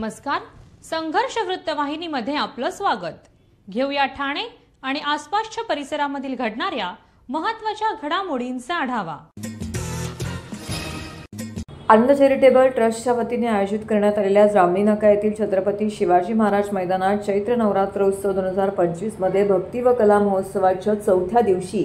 नमस्कार. संघर्ष वृत्तवाहिनीमध्ये आपलं स्वागत. घेऊया ठाणे आणि आसपासच्या परिसरामधील घडणाऱ्या महत्त्वाच्या घडामोडींचा आढावा. आनंद चॅरिटेबल ट्रस्टच्या वतीने आयोजित करण्यात आलेल्या जामणी नाका येथील छत्रपती शिवाजी महाराज मैदानात चैत्र नवरात्र उत्सव 2025 मध्ये भक्ती व कला महोत्सवाच्या चौथ्या दिवशी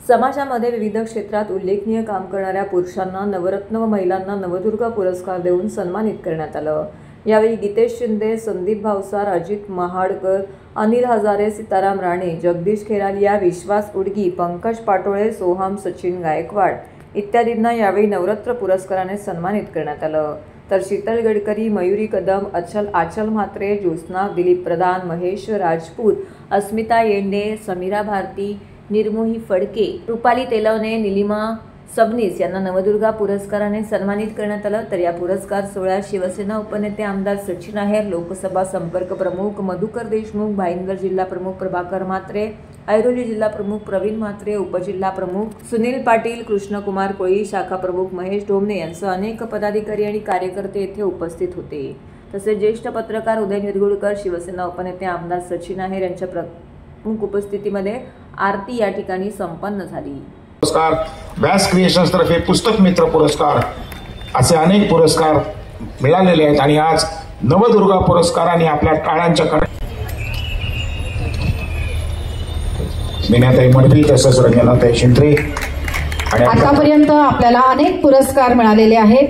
समाजामध्ये विविध क्षेत्रात उल्लेखनीय काम करणाऱ्या पुरुषांना नवरत्न व महिलांना नवदुर्गा पुरस्कार देऊन सन्मानित करण्यात आलं. यावेळी गीतेश शिंदे, संदीप भावसार, अजित महाडकर, अनिल हजारे, सीताराम राणे, जगदीश खेरालिया, विश्वास उडगी, पंकज पाटोळे, सोहम सचिन गायकवाड इत्यादींना यावेळी नवरत्न पुरस्काराने सन्मानित करण्यात आलं. तर शीतल गडकरी, मयुरी कदम, आचल म्हात्रे, ज्योत्स्ना, दिलीप प्रधान, महेश राजपूत, अस्मिता येंडे, समीरा भारती, निर्मोही फडके, रुपाली तेलवणे, निलिमा सबनीस यांना नवदुर्गा पुरस्काराने सन्मानित करण्यात आलं. तर या पुरस्कार सोहळ्यात शिवसेना उपनेते आमदार सचिन आहेर, लोकसभा संपर्क प्रमुख मधुकर देशमुख, भाईंदर जिल्हा प्रमुख प्रभाकर म्हात्रे, ऐरोली जिल्हा प्रमुख प्रवीण म्हात्रे, उपजिल्हा प्रमुख सुनील पाटील, कृष्णकुमार कोळी, शाखा प्रमुख महेश ढोमणे यांसह अनेक पदाधिकारी आणि कार्यकर्ते येथे उपस्थित होते. तसेच ज्येष्ठ पत्रकार उदय निरगुडकर, शिवसेना उपनेते आमदार सचिन आहेर यांच्या प्रमुख उपस्थितीमध्ये आरती या ठिकाणी संपन्न झाली. पुरस्कार, व्यास क्रिएशन्स तर्फे पुस्तक मित्र पुरस्कार असे अनेक पुरस्कार मिळालेले आहेत आणि आज नवदुर्गा पुरस्काराने आपल्या टाळ्यांच्या कडे मीनाताई मडवी तसेच रंजनाताई शिंत्रे आणि आतापर्यंत आपल्याला अनेक पुरस्कार मिळालेले आहेत.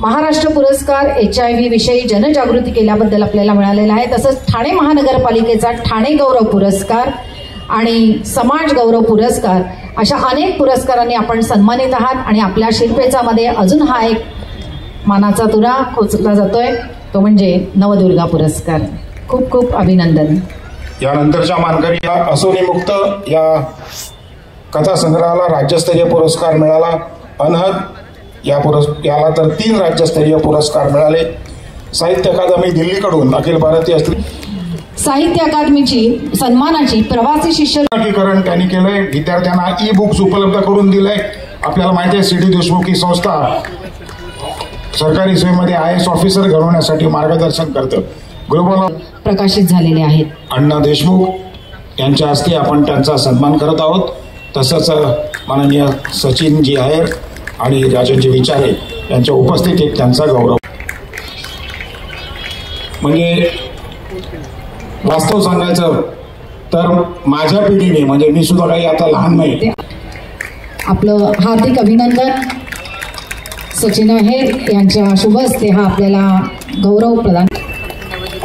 महाराष्ट्र पुरस्कार HIV विषयी जनजागृती केल्याबद्दल आपल्याला मिळालेला आहे. तसंच ठाणे महानगरपालिकेचा ठाणे गौरव पुरस्कार आणि समाज गौरव पुरस्कार अशा अनेक पुरस्कारांनी आपण सन्मानित आहात आणि आपल्या शिरपेचामध्ये अजून हा एक मानाचा तुरा खोचला जातोय, तो म्हणजे नवदुर्गा पुरस्कार. खूप खूप अभिनंदन. यानंतरच्या मानकरी असोनी मुक्त या कथा संग्रहाला राज्यस्तरीय पुरस्कार मिळाला. अनहद याला तर 3 राज्यस्तरीय पुरस्कार मिळाले. साहित्य अकादमी दिल्लीकडून अखिल भारतीय साहित्य अकादमीची सन्मानाची प्रवासी शिष्यवृत्तीकरण त्यांनी केलंय. विद्यार्थ्यांना ई-बुक्स उपलब्ध करून दिलंय. आपल्याला माहिती आहे CD देशमुख ही संस्था सरकारी सेवेमध्ये IAS ऑफिसर घडवण्यासाठी मार्गदर्शन करतं. ग्लोबल प्रकाशित झालेले आहेत. अण्णा देशमुख यांच्या हस्ते आपण त्यांचा सन्मान करत आहोत. तसंच माननीय सचिनजी आहेर आणि राजनजी विचारे यांच्या उपस्थितीत त्यांचा गौरव. म्हणजे वास्तव सांगायचं तर माझ्या पिढीने, म्हणजे मी सुद्धा काही आता लहान नाही, आपलं हार्दिक अभिनंदन. सचिन आहेर यांच्या शुभ हस्ते हा आपल्याला गौरव प्रदान.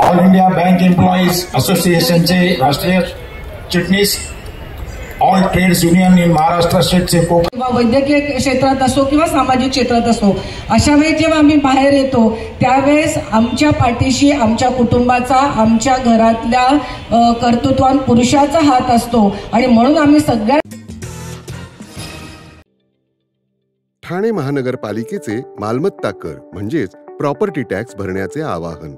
ऑल इंडिया बँक एम्प्लॉईज असोसिएशनचे राष्ट्रीय चिटणीस, all trades union in Maharashtra स्टेटचे वैद्यकीय क्षेत्रात असो किंवा सामाजिक क्षेत्रात असो, अशा वेळी जेव्हा आम्ही बाहेर येतो त्यावेळेस आमच्या पाठीशी आमच्या कुटुंबाचा, आमच्या घरातल्या कर्तृत्वान पुरुषाचा हात असतो आणि म्हणून आम्ही सगळ्या ठाणे महानगरपालिकेचे मालमत्ता कर म्हणजेच प्रॉपर्टी टॅक्स भरण्याचे आवाहन.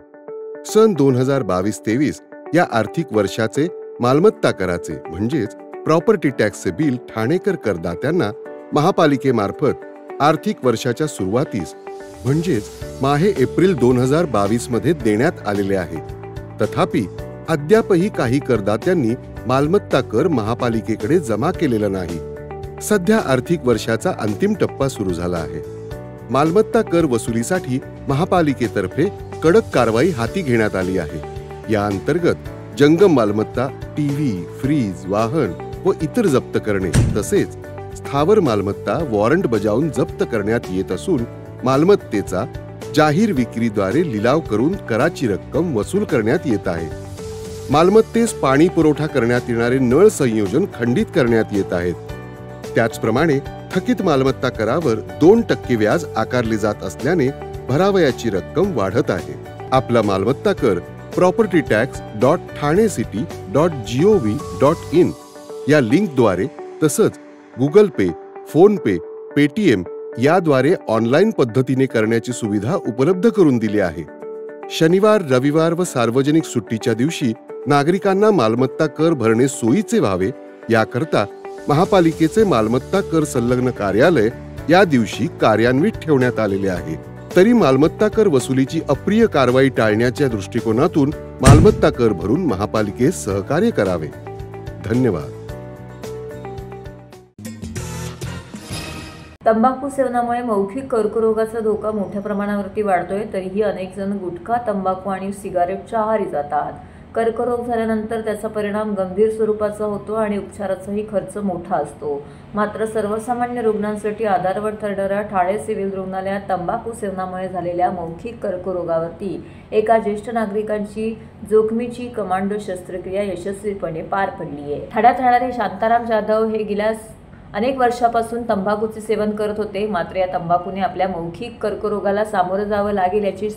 सन 2022-23 या आर्थिक वर्षाचे मालमत्ता कराचे म्हणजेच प्रॉपर्टी टॅक्सचे बिल ठाणेकर करदात्यांना महापालिकेमार्फत आर्थिक वर्षाच्या सुरुवातीस म्हणजेच माहे एप्रिल 2022 मध्ये देण्यात आलेले आहे. तथापि अद्यापही काही करदात्यांनी मालमत्ता कर महापालिकेकडे जमा केलेला नाही. सध्या आर्थिक वर्षाचा अंतिम टप्पा सुरू झाला आहे. मालमत्ता कर वसुलीसाठी महापालिकेतर्फे कडक कारवाई हाती घेण्यात आली आहे. या अंतर्गत जंगम मालमत्ता, TV, फ्रीज, वाहन व इतर जप्त करणे तसेच स्थावर मालमत्ता वॉरंट बजावून जप्त करण्यात येत असून मालमत्तेचा जाहीर विक्रीद्वारे लिलाव करून कराची रक्कम वसूल करण्यात येत आहे. मालमत्तेस पाणी पुरवठा करण्यात येणारे नळ संयोजन खंडित करण्यात येत आहेत. त्याचप्रमाणे थकीत मालमत्ता करावर 2% व्याज आकारले जात असल्याने भरावयाची रक्कम वाढत आहे. आपला मालमत्ता कर propertytax.thanecity.gov.in या लिंकद्वारे तसंच गुगल पे, फोन पे, पेटीएम याद्वारे ऑनलाईन पद्धतीने करण्याची सुविधा उपलब्ध करून दिली आहे. शनिवार, रविवार व सार्वजनिक सुट्टीच्या दिवशी नागरिकांना मालमत्ता कर भरणे सोयीचे व्हावे याकरता महापालिकेचे मालमत्ता कर संलग्न कार्यालय या दिवशी कार्यान्वित ठेवण्यात आलेले आहे. तरी मालमत्ता कर वसुलीची अप्रिय कारवाई टाळण्याच्या दृष्टिकोनातून मालमत्ता कर भरून महापालिकेस सहकार्य करावे. धन्यवाद. तंबाखू सेवनामुळे मौखिक कर्करोगाचा धोका मोठ्या प्रमाणावरती वाढतोय. तरीही अनेक जण गुटखा, तंबाखू आणि सिगारेटच्या आहारी जातात. कर्करोग झाल्यानंतर त्याचा परिणाम गंभीर स्वरूपाचा होतो आणि उपचाराचाही खर्च मोठा असतो. मात्र सर्वसामान्य रुग्णांसाठी आधारवड ठरणाऱ्या ठाणे सिव्हिल रुग्णालयात तंबाखू सेवनामुळे झालेल्या मौखिक कर्करोगावरती एका ज्येष्ठ नागरिकांची जोखमीची कमांडो शस्त्रक्रिया यशस्वीपणे पार पडली आहे. ठाण्यात राहणारे शांताराम जाधव हे गेल्या अनेक वर्षापासून तंबाखूचे सेवन करत होते. मात्र या तंबाखूने आपल्या मौखिक कर्करोगाला सामोरं जावं लागेल याची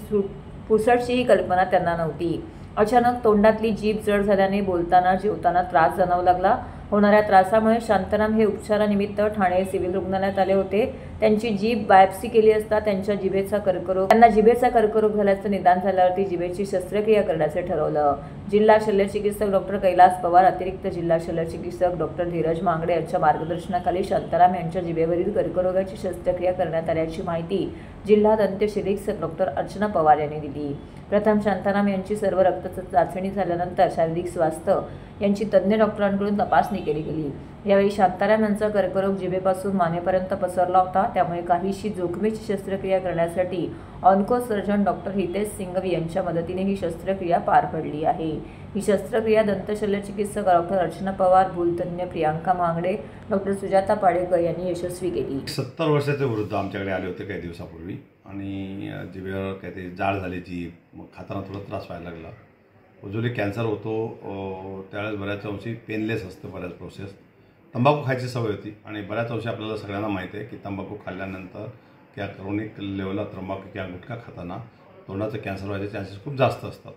पुसटशीही कल्पना त्यांना नव्हती. अचानक तोंडातली जीभ जड झाल्याने बोलताना जेवताना त्रास जाणवू लागला. होणाऱ्या त्रासामुळे शांताराम हे उपचारानिमित्त ठाणे सिव्हिल रुग्णालयात आले होते. त्यांची जीभ बायोप्सी केली असता त्यांना जिभेचा कर्करोग झाल्याचं निदान झाल्यावरती जिभेची शस्त्रक्रिया करण्याचे ठरवलं. जिल्हा शल्यचिकित्सक डॉक्टर कैलास पवार, अतिरिक्त जिल्हा शल्यचिकित्सक डॉक्टर धीरज मांगडे यांच्या मार्गदर्शनाखाली शांताराम यांच्या जिभेवरील कर्करोगाची शस्त्रक्रिया करण्यात आल्याची माहिती जिल्हा दंतचिकित्सक डॉक्टर अर्चना पवार यांनी दिली. प्रथम शांताराम यांची सर्व रक्त चाचणी झाल्यानंतर शारीरिक स्वास्थ्य यांची तज्ज्ञ डॉक्टरांकडून तपासणी केली गेली. यावेळी शांताराम यांचा कर्करोग जिभेपासून मानेपर्यंत पसरला होता. त्यामुळे काहीशी जोखमीची शस्त्रक्रिया करण्यासाठी onco surgeon doctor Hitesh Singhvi यांच्या मदतीने ही शस्त्रक्रिया पार पडली आहे. ही शस्त्रक्रिया दंतशल्यचिकित्सक डॉक्टर अर्चना पवार, भूलतज्ञ प्रियांका मांगडे, डॉक्टर सुजाता पाडेकर यांनी यशस्वी केली. 70 वर्षाचे वृद्ध आमच्याकडे आले होते काही दिवसापूर्वी आणि जिभेवर काही ते जाड झाली जीभ, मग खाताना थोडा त्रास व्हायला लागला. उजवली कॅन्सर होतो त्यावेळेस बऱ्याच अंशी पेनलेस असतं बऱ्याच प्रोसेस. तंबाखू खायची सवय होती आणि बऱ्याच अंशी आपल्याला सगळ्यांना माहिती आहे की तंबाखू खाल्ल्यानंतर किंवा क्रोनिक लेवलला तंबाखू किंवा गुटखा खाताना तोंडाचं कॅन्सर व्हायचे चान्सेस खूप जास्त असतात.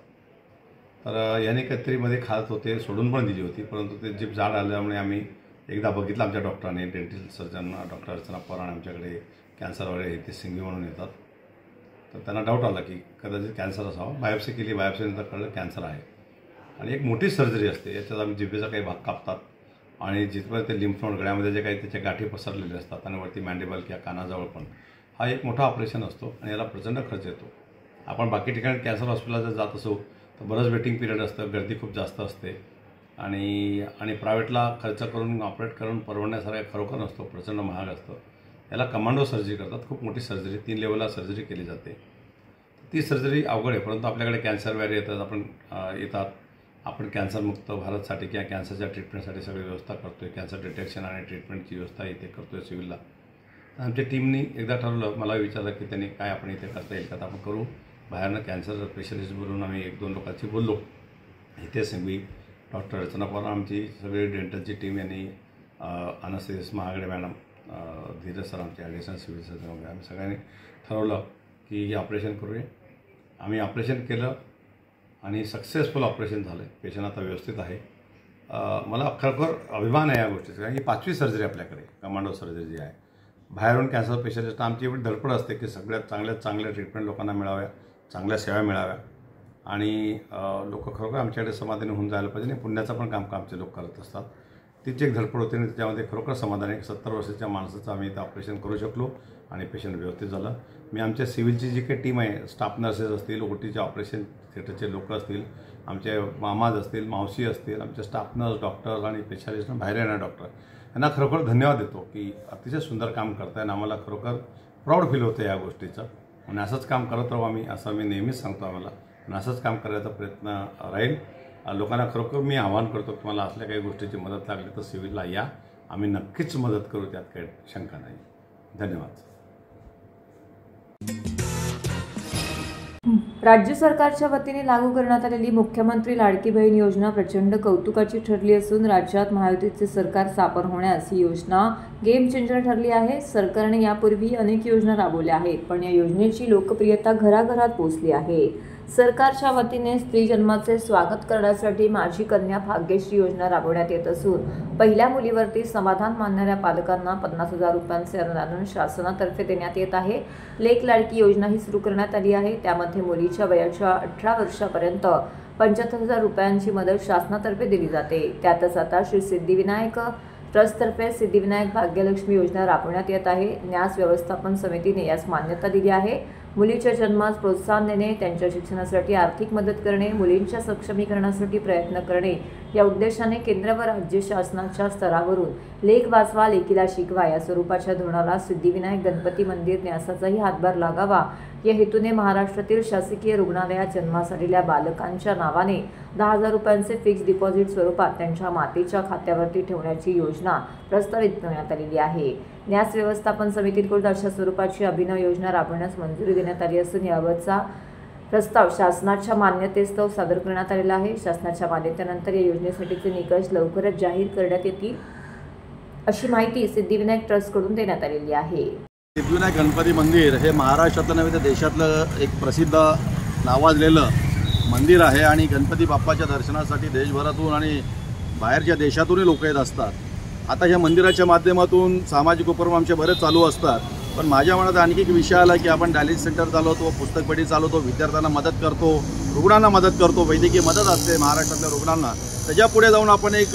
तर याने कत्तरीमध्ये खात होते, सोडून पण दिली होती, परंतु ते जीभ जाड आल्यामुळे आम्ही एकदा बघितलं आमच्या डॉक्टरांनी, dentist surgeon doctor Archana Pawar आमच्याकडे कॅन्सर वगैरे ते सिंघवी म्हणून येतात. तर त्यांना डाऊट आला की कदाचित कॅन्सर असावा. बायोप्सी केली, बायोप्सीनंतर कळलं कॅन्सर आहे आणि एक मोठी सर्जरी असते. याच्यात आम्ही जिभेचा काही भाग कापतात आणि जिथपर्यंत ते लिम्फ नोड गळ्यामध्ये जे काही त्याच्या गाठी पसरलेले असतात आणि वरती मॅन्डिबल किंवा कानाजवळ पण, हा एक मोठा ऑपरेशन असतो आणि याला प्रचंड खर्च येतो. आपण बाकी ठिकाणी कॅन्सर हॉस्पिटलला जर जात असो तर बरंच वेटिंग पिरियड असतं, गर्दी खूप जास्त असते आणि प्रायव्हेटला खर्च करून ऑपरेट करून परवडण्यासारखा खरोखर नसतो, प्रचंड महाग असतं. याला कमांडो सर्जरी करतात, खूप मोठी सर्जरी, 3 लेवलला सर्जरी केली जाते. ती सर्जरी अवघड आहे, परंतु आपल्याकडे कॅन्सर वगैरे येतात. आपण कॅन्सरमुक्त भारतसाठी किंवा कॅन्सरच्या ट्रीटमेंटसाठी सगळी व्यवस्था करतो आहे. कॅन्सर डिटेक्शन आणि ट्रीटमेंटची व्यवस्था इथे करतो आहे सिव्हिलला. आमच्या टीमनी एकदा ठरवलं, मला विचारलं की त्यांनी काय आपण इथे करता येईल का, तर आपण करू. बाहेरनं कॅन्सर स्पेशलिस्ट बोलून आम्ही 1-2 लोकांशी बोललो. इथे सिंघवी, डॉक्टर अर्चना पवार, आमची सगळी डेंटलची टीम यांनी, अनस्थिसिस्ट महागडे मॅडम, धीरज सर आमचे ॲडिशनल सिव्हिल सर्जन वगैरे, आम्ही सगळ्यांनी ठरवलं की हे ऑपरेशन करूया. आम्ही ऑपरेशन केलं आणि सक्सेसफुल ऑपरेशन झालं. पेशंट आता व्यवस्थित आहे. मला खरोखर अभिमान आहे या गोष्टीचा. ही 5वी सर्जरी आपल्याकडे, कमांडो सर्जरी जी आहे. बाहेरून कॅन्सर पेशंट आमची एवढी धडपड असते की सगळ्यात चांगल्या ट्रीटमेंट लोकांना मिळाव्या, चांगल्या सेवा मिळाव्या आणि लोक खरोखर आमच्याकडे समाधानी होऊन जायला पाहिजे. आणि पुण्याचं पण काम आमचे लोक करत असतात. तिची एक धडपड होती आणि त्याच्यामध्ये खरोखर समाधानी. 70 वर्षाच्या माणसाचं आम्ही इथं ऑपरेशन करू शकलो आणि पेशंट व्यवस्थित झालं. मी आमच्या सिव्हिलची जी काही टीम आहे, स्टाफ नर्सेस असतील, ओटीचे ऑपरेशन थिएटरचे लोक असतील, आमचे मामाज असतील, मावशी असतील, आमचे स्टाफ नर्स, डॉक्टर्स आणि स्पेशालिस्ट, बाहेर येणारे डॉक्टर, यांना खरोखर धन्यवाद देतो की अतिशय सुंदर काम करताय आणि आम्हाला खरोखर प्राऊड फील होतं या गोष्टीचं. आणि असंच काम करत राहू आम्ही, असं मी नेहमीच सांगतो आम्हाला. आणि असंच काम करायचा प्रयत्न राहील. लोकांना खरोखर मी आवाहन करतो की मला असल्या काही गोष्टीची मदत लागली तर सिव्हिलला या, आम्ही नक्कीच मदत करू, त्यात काही शंका नाही. धन्यवाद. राज्य सरकारच्या वतीने लागू करण्यात आलेली मुख्यमंत्री लाडकी बहीण योजना प्रचंड कौतुकाची ठरली असून राज्यात महायुतीचे सरकार स्थापन होण्यास ही योजना गेम चेंजर ठरली आहे. सरकारने यापूर्वी अनेक योजना राबवल्या आहेत, पण या योजनेची लोकप्रियता घराघरात पोहोचली आहे. सरकारच्या वतीने स्त्री जन्माचे स्वागत करण्यासाठी माझी कन्या भाग्यश्री योजना राबवण्यात येत असून पहिल्या मुलीवरती समाधान मानणाऱ्या पालकांना 50,000 रुपयांचे अनुदान शासनातर्फे देण्यात येत आहे. लेक लाडकी योजना ही सुरू करण्यात आली आहे. त्यामध्ये मुलीच्या वयाच्या 18 वर्षापर्यंत 75,000 रुपयांची मदत शासनातर्फे दिली जाते. त्यातच आता श्री सिद्धिविनायक ट्रस्टतर्फे सिद्धिविनायक भाग्यलक्ष्मी योजना राबवण्यात येत आहे. न्यास व्यवस्थापन समितीने यास मान्यता दिली आहे. मुलीच्या जन्मास प्रोत्साहन देणे, त्यांच्या शिक्षणासाठी आर्थिक मदत करणे, मुलींच्या सक्षमीकरणासाठी प्रयत्न करणे या उद्देशाने केंद्र व राज्य शासनाच्या स्तरावरून लेख वाचवा लेकीला शिकवा या स्वरूपाच्या धोरणाला सिद्धिविनायक गणपती मंदिर न्यासाचाही हातभार लागावा या हेतूने महाराष्ट्रातील शासकीय रुग्णालयात जन्मास आलेल्या बालकांच्या नावाने 10,000 रुपयांचे फिक्स डिपॉझिट स्वरूपात त्यांच्या मातेच्या खात्यावरती ठेवण्याची योजना प्रस्तावित करण्यात आलेली आहे. न्यास व्यवस्थापन समितीकडून अशा स्वरूपाची अभिनव योजना राबवण्यास मंजुरी देण्यात आली असून याबाबतचा प्रस्ताव शासनाच्या मान्यतेस्तव सादर करण्यात आलेला आहे. शासनाच्या मान्यतेनंतर या योजनेसाठीचे निकष लवकरच जाहीर करण्यात येतील अशी माहिती सिद्धिविनायक ट्रस्टकडून देण्यात आलेली आहे. सिद्धिविनायक गणपती मंदिर हे महाराष्ट्रातलं नव्हे तर देशातलं एक प्रसिद्ध नावाजलेलं मंदिर आहे आणि गणपती बाप्पाच्या दर्शनासाठी देशभरातून आणि बाहेरच्या देशातूनही लोक येत असतात. आता ह्या मंदिराच्या माध्यमातून सामाजिक उपक्रम आमचे बरेच चालू असतात, पण माझ्या मनात आणखी एक विषय आला की आपण डायलिसिस सेंटर चालवतो, पुस्तकपेढी चालवतो, विद्यार्थ्यांना मदत करतो, रुग्णांना मदत करतो, वैद्यकीय मदत असते महाराष्ट्रातल्या रुग्णांना. त्याच्या पुढे जाऊन आपण एक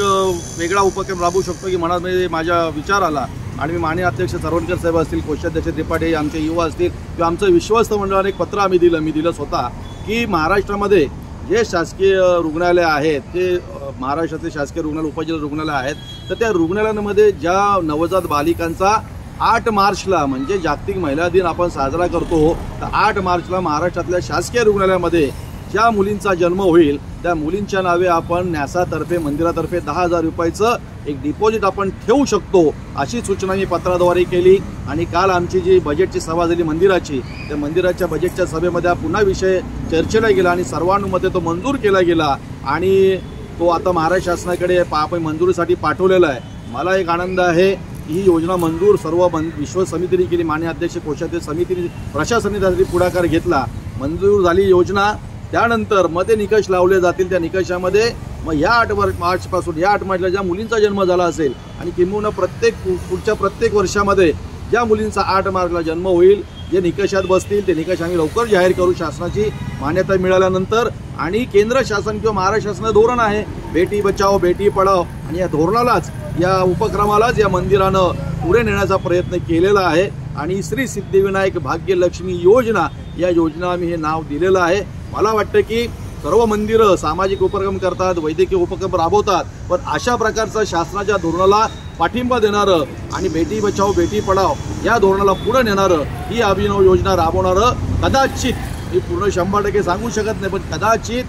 वेगळा उपक्रम राबवू शकतो की मनामध्ये माझा विचार आला आणि मी माननीय अध्यक्ष सरवणकर साहेब असतील, कोषाध्यक्ष त्रिपाठी, आमचे युवा असतील किंवा आमचं विश्वस्त मंडळाने एक पत्र मी दिलं स्वतः की महाराष्ट्रामध्ये जे शासकीय रुग्णालय आहेत ते महाराष्ट्रातले शासकीय रुग्णालय उपजिल्हा रुग्णालय आहेत, तर त्या रुग्णालयांमध्ये ज्या नवजात बालिकांचा 8 मार्चला म्हणजे जागतिक महिला दिन आपण साजरा करतो, तर 8 मार्चला महाराष्ट्रातल्या शासकीय रुग्णालयामध्ये ज्या मुलींचा जन्म होईल त्या मुलींच्या नावे आपण न्यासातर्फे मंदिरातर्फे 10,000 रुपयाचं एक डिपॉझिट आपण ठेवू शकतो अशी सूचना मी पत्राद्वारे केली. आणि काल आमची जी बजेटची सभा झाली मंदिराची, त्या मंदिराच्या बजेटच्या सभेमध्ये पुन्हा विषय चर्चेला गेला आणि सर्वानुमते तो मंजूर केला गेला आणि तो आता महाराष्ट्र शासनाकडे आपण मंजुरीसाठी पाठवलेला आहे. मला एक आनंद आहे ही योजना मंजूर सर्व विश्व समितीने केली, माननीय अध्यक्ष कोषाध्यक्ष समितीने प्रशासनाने त्यासाठी पुढाकार घेतला, मंजूर झाली योजना. त्यानंतर मग ते निकष लावले जातील. त्या निकषामध्ये मग या 8 मार्चपासून या 8 मार्चला ज्या मुलींचा जन्म झाला असेल आणि किंबहुना पुढच्या प्रत्येक वर्षामध्ये ज्या मुलींचा 8 मार्चला जन्म होईल जे निकषात बसतील ते निकष आम्ही लवकर जाहीर करू शासनाची मान्यता मिळाल्यानंतर. आणि केंद्र शासन किंवा महाराष्ट्र शासनाचं धोरण आहे बेटी बचाओ बेटी पढाओ आणि या धोरणालाच या उपक्रमालाच या मंदिरानं पुढे नेण्याचा प्रयत्न केलेला आहे. आणि श्री सिद्धिविनायक भाग्यलक्ष्मी योजना या योजना आम्ही हे नाव दिलेलं आहे. मला वाटतं की सर्व मंदिरं सामाजिक उपक्रम करतात, वैद्यकीय उपक्रम राबवतात, पण अशा प्रकारचा शासनाच्या धोरणाला पाठिंबा देणारं आणि बेटी बचाओ बेटी पढाओ या धोरणाला पुढे नेणारं ही अभिनव योजना राबवणारं कदाचित, मी पूर्ण 100% सांगू शकत नाही, पण कदाचित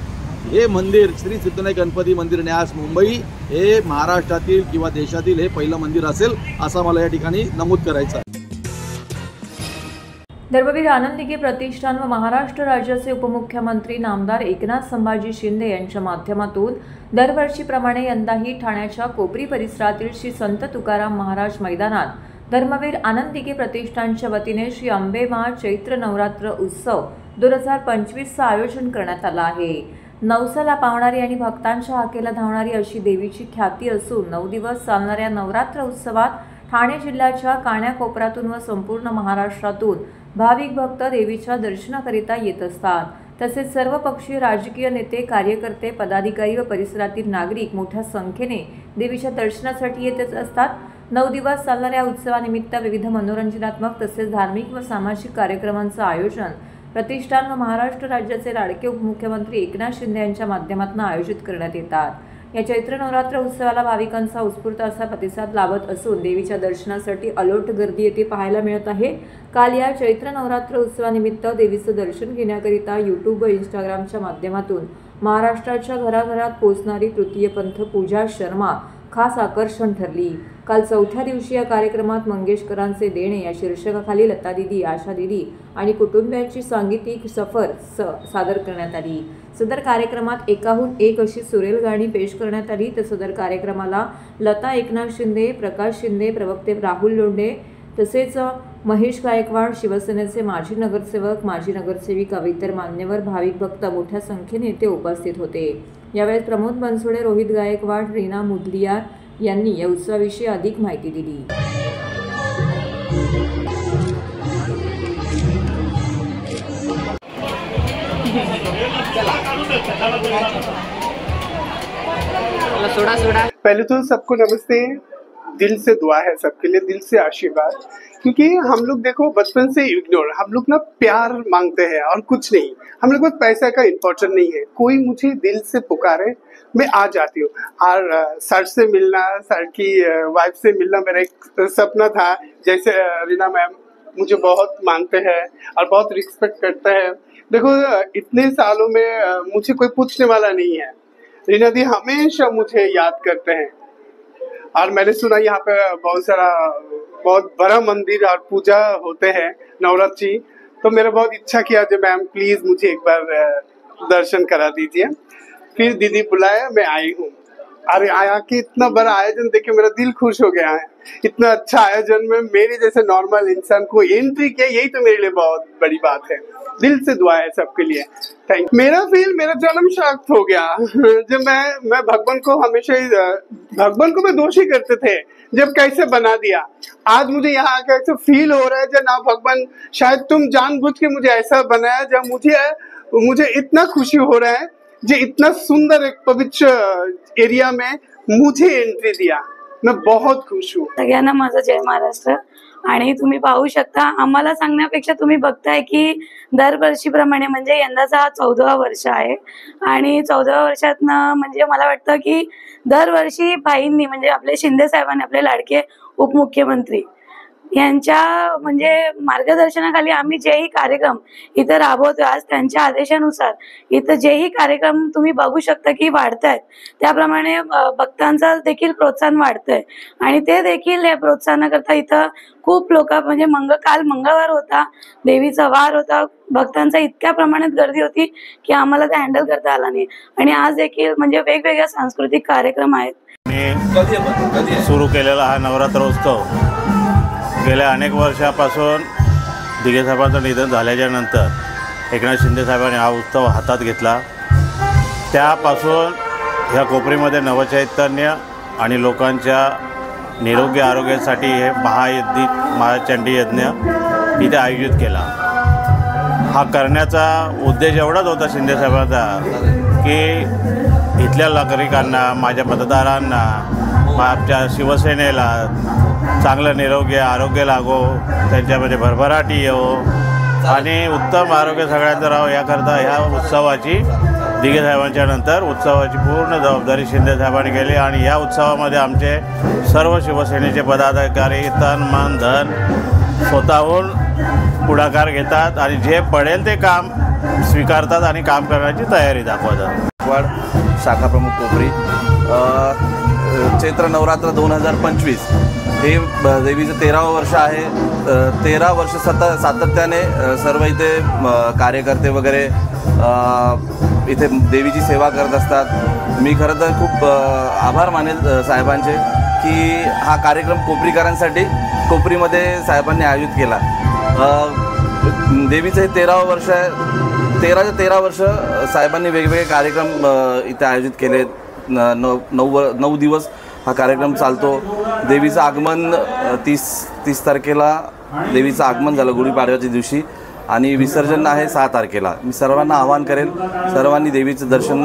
हे मंदिर श्री सिद्धिविनायक गणपती मंदिर न्यास मुंबई हे महाराष्ट्रातील किंवा देशातील हे पहिलं मंदिर असेल असं मला या ठिकाणी नमूद करायचं आहे. धर्मवीर आनंद दिघे प्रतिष्ठान व महाराष्ट्र राज्याचे उपमुख्यमंत्री नामदार एकनाथ संभाजी शिंदे यांच्या माध्यमातून दरवर्षीप्रमाणे यंदाही ठाण्याच्या कोपरी परिसरातील श्री संत तुकाराम महाराज मैदानात धर्मवीर आनंद दिघे प्रतिष्ठानच्या वतीने श्री अंबेमाळ चैत्र नवरात्र उत्सव 2025चं आयोजन करण्यात आलं आहे. नवसाला पावणारी आणि भक्तांच्या हाकेला धावणारी अशी देवीची ख्याती असून 9 दिवस चालणाऱ्या नवरात्र उत्सवात ठाणे जिल्ह्याच्या कानाकोपऱ्यातून व संपूर्ण महाराष्ट्रातून भाविक भक्त देवीच्या दर्शनाकरिता येत असतात. तसेच सर्व पक्षीय राजकीय नेते, कार्यकर्ते, पदाधिकारी व परिसरातील नागरिक मोठ्या संख्येने देवीच्या दर्शनासाठी येतच असतात. 9 दिवस चालणाऱ्या उत्सवानिमित्त विविध मनोरंजनात्मक तसेच धार्मिक व सामाजिक कार्यक्रमांचं आयोजन प्रतिष्ठान व महाराष्ट्र राज्याचे लाडके उपमुख्यमंत्री एकनाथ शिंदे यांच्या माध्यमातून आयोजित करण्यात येतात. या चैत्र नवरात्र उत्सवाला भाविकांचा उत्स्फूर्त असा प्रतिसाद लाभत असून देवीच्या दर्शनासाठी अलोट गर्दी येथे पाहायला मिळत आहे. काल या चैत्र नवरात्र उत्सवानिमित्त देवीचं दर्शन घेण्याकरिता यूट्यूब व इंस्टाग्रामच्या माध्यमातून महाराष्ट्राच्या घराघरात पोहोचणारी तृतीयपंथ पूजा शर्मा खास आकर्षण ठरली. काल 4थ्या दिवशी या कार्यक्रमात मंगेशकरांचे देणे या शीर्षकाखाली लता दिदी, आशा दिदी आणि कुटुंबियांची सांगीतिक सफर सादर करण्यात आली. सदर कार्यक्रमात एकाहून एक अशी सुरेल गाणी पेश करण्यात आली. तर सदर कार्यक्रमाला लता, एकनाथ शिंदे, प्रकाश शिंदे, प्रवक्ते राहुल लोंढे तसेच महेश गायकवाड, शिवसेनेचे माजी नगरसेवक, माजी नगरसेविका, इतर मान्यवर, भाविक भक्त मोठ्या संख्येने येथे उपस्थित होते. यावेळी प्रमोद बनसोडे, रोहित गायकवाड, रीना मुदलियार यांनी या उत्सवाविषयी अधिक माहिती दिली. पहले तो सबको नमस्ते. दिल से दुआ है सबके लिए, दिल से आशीर्वाद। क्योंकि हम लोग देखो बचपन से इग्नोर, हम लोग ना प्यार मांगते हैं और कुछ नहीं, हम लोग को पैसा का इम्पोर्टेंट नहीं है। कोई मुझे दिल से पुकारे मैं आ जाती हूँ। और सर से मिलना, सर की वाइफ से मिलना मेरा एक सपना था। जैसे रीना मैम मुझे बहुत मानते हैं और बहुत रिस्पेक्ट करते हैं। देखो इतने सालों में मुझे कोई पूछने वाला नहीं है, रीना दी हमेशा मुझे याद करते हैं। और मैंने सुना यहाँ पे बहुत बड़ा मंदिर और पूजा होते हैं नवरात्रि, तो मेरा बहुत इच्छा किया जो मैम प्लीज मुझे एक बार दर्शन करा दीजिए। फिर दीदी बुलाया, मैं आई हूँ। अरे आया कि इतना बड़ा आयोजन देख के मेरा दिल खुश हो गया है। इतना अच्छा आयोजन में मेरे जैसे नॉर्मल इंसान को एंट्री किया, यही तो मेरे लिए बहुत बड़ी बात है। दिल से दुआ है सबके लिए, थैंक। मेरा जन्म शाक्त हो गया जब मैं भगवान को हमेशा भगवान को मैं दोषी करते थे जब कैसे बना दिया। आज मुझे यहाँ आकर ऐसा फील हो रहा है जब ना भगवान शायद तुम जानबूझ के मुझे ऐसा बनाया, जब मुझे इतना खुशी हो रहा है जो इतना सुंदर एक पवित्र एरिया में मुझे एंट्री दिया। मैं बहुत खुश हूँ। सगळ्यांना माझा जय महाराष्ट्र। आणि तुम्ही पाहू शकता, आम्हाला सांगण्यापेक्षा तुम्ही बघताय की दरवर्षीप्रमाणे म्हणजे यंदाचा हा 14वा वर्ष आहे आणि 14व्या वर्षातनं म्हणजे मला वाटतं की दरवर्षी भाईंनी म्हणजे आपले शिंदे साहेबांनी, आपले लाडके उपमुख्यमंत्री यांच्या म्हणजे मार्गदर्शनाखाली आम्ही जेही कार्यक्रम इथं राबवतो, आज त्यांच्या आदेशानुसार इथं जेही कार्यक्रम तुम्ही बघू शकता की वाढतायत, त्याप्रमाणे भक्तांचा देखील प्रोत्साहन वाढतंय आणि ते देखील या प्रोत्साहनाकरता इथं खूप लोक म्हणजे काल मंगळवार होता, देवीचा वार होता, भक्तांचा इतक्या प्रमाणात गर्दी होती की आम्हाला ते हँडल करता आला नाही आणि आज देखील म्हणजे वेगवेगळ्या सांस्कृतिक कार्यक्रम आहेत। सुरू केलेला हा नवरात्रोत्सव गेल्या अनेक वर्षापासून दिघे साहेबांचं निधन झाल्याच्या नंतर एकनाथ शिंदे साहेबांनी हा उत्सव हातात घेतला। त्यापासून ह्या कोपरीमध्ये नवचैतन्य आणि लोकांच्या निरोगी आरोग्यासाठी हे महाचंडी यज्ञ इथे आयोजित केला। हा करण्याचा उद्देश एवढाच होता शिंदे साहेबांचा की इथल्या नागरिकांना, माझ्या मतदारांना, आमच्या शिवसेनेला चांगलं निरोगी आरोग्य लागो, त्यांच्यामध्ये भरभराटी येवो आणि उत्तम आरोग्य सगळ्यांचं राहो, याकरता ह्या उत्सवाची दिघे साहेबांच्या नंतर उत्सवाची पूर्ण जबाबदारी शिंदे साहेबांनी केली आणि या उत्सवामध्ये आमचे सर्व शिवसेनेचे पदाधिकारी तन मन धन स्वतःहून पुढाकार घेतात आणि जे पडेल ते काम स्वीकारतात आणि काम करण्याची तयारी दाखवतात। शाखा प्रमुख कोपरी चैत्र नवरात्र 2025 हे देवीचं 13वं वर्ष आहे। 13 वर्ष सातत्याने सर्व इथे कार्यकर्ते वगैरे इथे देवीची सेवा करत असतात। मी खरं तर खूप आभार मानेल साहेबांचे की हा कार्यक्रम कोपरीकरांसाठी कोपरीमध्ये साहेबांनी आयोजित केला। देवीचं हे 13वं वर्ष आहे। 13 वर्ष साहेबांनी वेगवेगळे कार्यक्रम इथे आयोजित केले। 9 दिवस हा कार्यक्रम चालतो। देवीचं आगमन 30 तारखेला देवीचं आगमन झालं गुढीपाडव्याच्या दिवशी आणि विसर्जन आहे 6 तारखेला। मी सर्वांना आवाहन करेल, सर्वांनी देवीचं दर्शन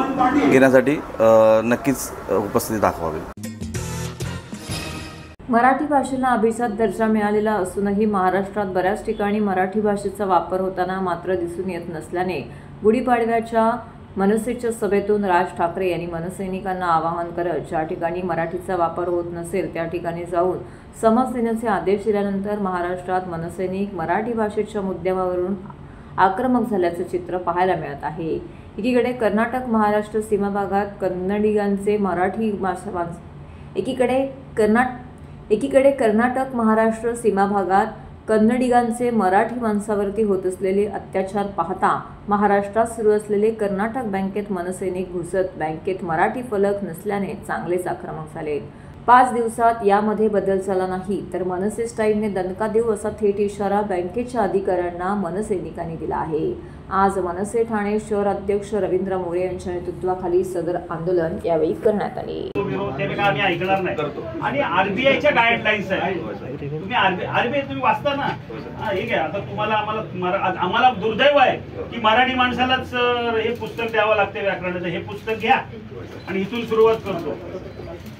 घेण्यासाठी नक्कीच उपस्थिती दाखवावी। मराठी भाषेला अभिजात दर्जा मिळालेला असूनही महाराष्ट्रात बऱ्याच ठिकाणी मराठी भाषेचा वापर होताना मात्र दिसून येत नसल्याने गुढीपाडव्याच्या मनसेच्या सभेतून राज ठाकरे यांनी मनसैनिकांना आवाहन करत ज्या ठिकाणी मराठीचा वापर होत नसेल त्या ठिकाणी जाऊन समज देण्याचे आदेश दिल्यानंतर महाराष्ट्रात मनसैनिक मराठी भाषेच्या मुद्द्यावरून आक्रमक झाल्याचे चित्र पाहायला मिळत आहे। एकीकडे कर्नाटक महाराष्ट्र सीमा भागात कन्नडिगांचे मराठी एकीकडे कर्नाटक महाराष्ट्र सीमा भागात कन्नडिगांचे मराठी माणसावरती होत असलेले अत्याचार पाहता महाराष्ट्रात सुरू असलेले कर्नाटक बँकेत मनसैनिक घुसत बँकेत मराठी फलक नसल्याने चांगलेच आक्रमक झाले। 5 दिवसात यामध्ये बदल झाला नाही तर मनसे स्टाईलने दणका देऊ असा थेट इशारा बँकेच्या अधिकाऱ्यांना मनसैनिकांनी दिला आहे। आज मनसे ठाणे शहर अध्यक्ष रवींद्र मोरे यांच्या नेतृत्वाखाली सदर आंदोलन यावेळी करण्यात आले। आम्ही ऐकणार नाही आणि आरबीआयच्या गाईडलाईन्स आहेत, तुम्ही आरबीआय तुम्ही वाचता ना, हे घ्या। आता तुम्हाला आम्हाला दुर्दैव आहे की मराठी माणसालाच हे पुस्तक द्यावं लागते व्याकरणाचं, हे पुस्तक घ्या आणि इथून सुरुवात करतो।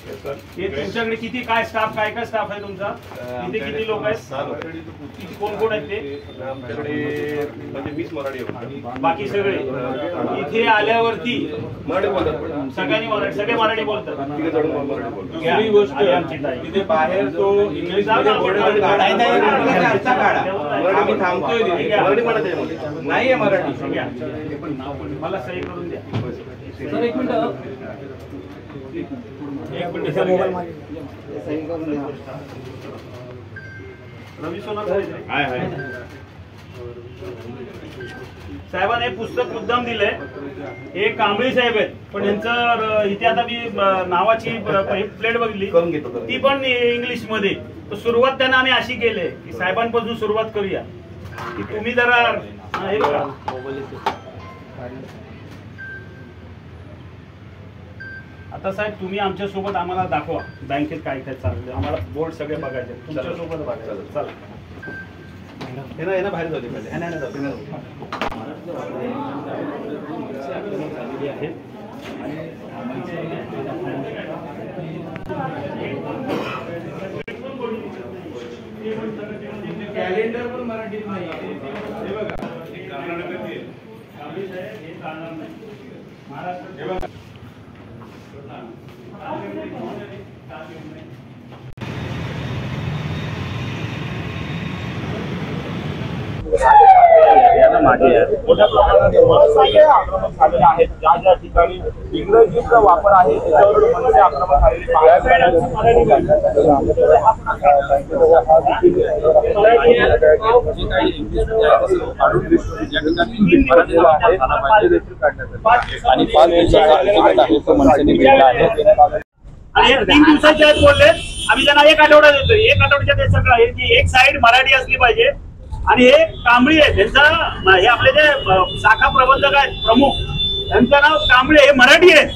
हे तुमच्याकडे किती काय स्टाफ काय स्टाफ आहे तुमचा? किती लोक आहेत? किती कोण कोण आहेत ते? आमच्याकडे म्हणजे 20 मराठी आहेत. बाकी सगळे इथे आल्यावरती सगळ्यांनी मराठी, सगळे मराठी बोलतात. दुसरी गोष्ट तिथे बाहेर तो इंग्लिश आम्ही थांबतोय तिथे मराठी म्हणत आहे, नाहीये मराठी. मला सही करून द्या. सर एक मिनिट रवी सोना साहेबांनी हे पुस्तक मुद्दाम दिलंय. हे कांबळे साहेब आहेत, पण यांचं इथे आता मी नावाची प्लेट बघितली ती पण इंग्लिश मध्ये. तर सुरुवात त्यांना आम्ही अशी केली की साहेबांपासून सुरुवात करूया की तुम्ही जरा हे बघा. आता साहेब तुम्ही आमच्या सोबत आम्हाला दाखवा बँकेत काय काय चाललंय. आम्हाला बोर्ड सगळे बघायचे, तुमच्या सोबत बघायचं. चला हे ना बाहेर जाऊ कॅलेंडर पण मराठीत नाही. महाराष्ट्र मोठ्या प्रमाणात आक्रमक झालेले आहेत. ज्या ज्या ठिकाणी इंग्रजीचा वापर आहे त्याच्यावर मनसे आक्रमक झालेली आणि 5 दिवसाचा अल्टिमेट आहे तो मनसेने दिलेला आहे. आणि 3 दिवसाचे आहेत बोलले. आम्ही त्यांना 1 आठवडा देतोय. 1 आठवड्याच्या ते सगळं आहे की एक साईड मराठी असली पाहिजे. आणि हे कांबळे आहे, त्यांचा हे आपले जे शाखा प्रबंधक आहेत प्रमुख, त्यांचं नाव कांबळे, हे मराठी आहेत.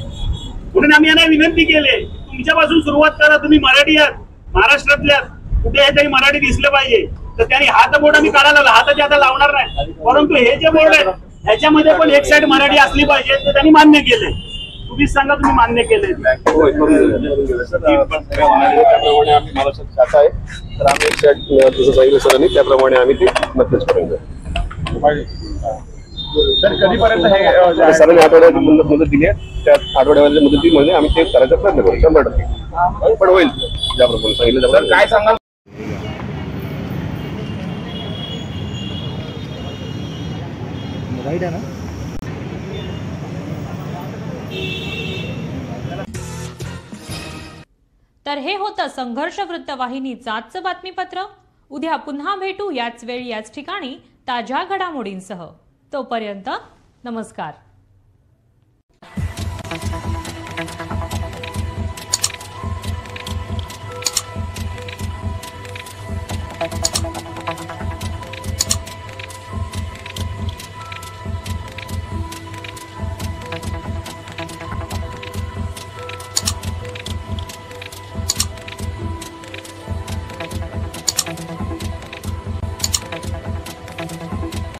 म्हणून आम्ही यांना विनंती केली तुमच्यापासून सुरुवात करा. तुम्ही मराठी आहात, महाराष्ट्रातल्या कुठे हे तरी मराठी दिसलं पाहिजे. तर त्यांनी हात बोर्ड आम्ही काढायला लागला. हाताचे आता लावणार नाही, परंतु हे जे बोर्ड आहेत ह्याच्यामध्ये पण एक साईड मराठी असली पाहिजे. ते त्यांनी मान्य केले. तुम्हीच सांगा तुम्ही मान्य केले. शाखा आहे तर आम्ही एक साईड जसं सांगितलं सरांनी त्याप्रमाणे आम्ही ते नक्कीच करून सर कधीपर्यंत हे सरांनी आठवड्याची मुदत दिली आहे. त्या आठवड्याच्या मुदतीमध्ये आम्ही ते करायचा प्रयत्न करू 100%. पण होईल ज्याप्रमाणे सांगितलं. सर काय सांगाल? राईट आहे ना. तर हे होतं संघर्ष वृत्तवाहिनीचं आजचं बातमीपत्र. उद्या पुन्हा भेटू याच वेळी याच ठिकाणी ताज्या घडामोडींसह. तोपर्यंत नमस्कार.